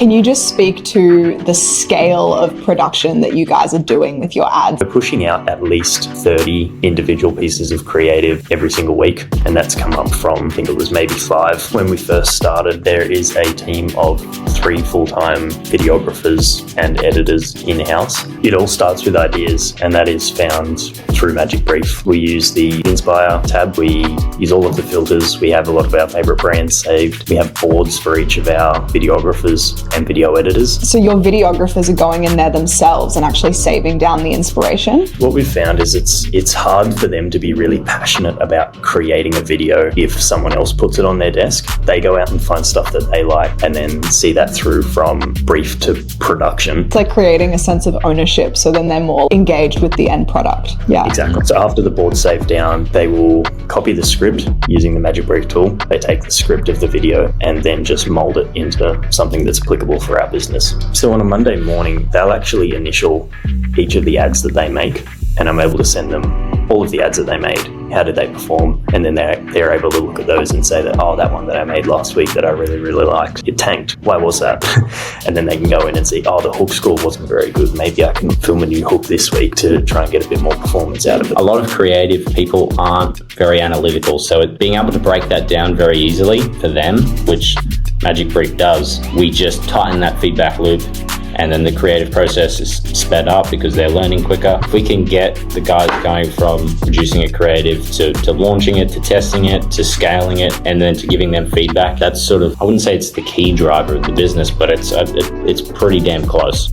Can you just speak to the scale of production that you guys are doing with your ads? We're pushing out at least 30 individual pieces of creative every single week, and that's come up from, I think it was maybe 5 when we first started. There is a team of 3 full-time videographers and editors in-house. It all starts with ideas, and that is found through MagicBrief. We use the Inspire tab, we use all of the filters, we have a lot of our favorite brands saved, we have boards for each of our videographers and video editors. So your videographers are going in there themselves and actually saving down the inspiration? What we've found is it's hard for them to be really passionate about creating a video if someone else puts it on their desk. They go out and find stuff that they like and then see that through from brief to production. It's like creating a sense of ownership, so then they're more engaged with the end product. Yeah. Exactly. So after the board's saved down, they will copy the script using the MagicBrief tool. They take the script of the video and then just mold it into something that's applicable for our business. So on a Monday morning, they'll actually initial each of the ads that they make, and I'm able to send them all of the ads that they made. How did they perform? And then they're able to look at those and say that, oh, that one that I made last week that I really, really liked, it tanked. Why was that? And then they can go in and see, oh, the hook score wasn't very good. Maybe I can film a new hook this week to try and get a bit more performance out of it. A lot of creative people aren't very analytical, so being able to break that down very easily for them, which MagicBrief does, we just tighten that feedback loop, and then the creative process is sped up because they're learning quicker. If we can get the guys going from producing a creative to launching it, to testing it, to scaling it, and then to giving them feedback, that's sort of, I wouldn't say it's the key driver of the business, but it's pretty damn close.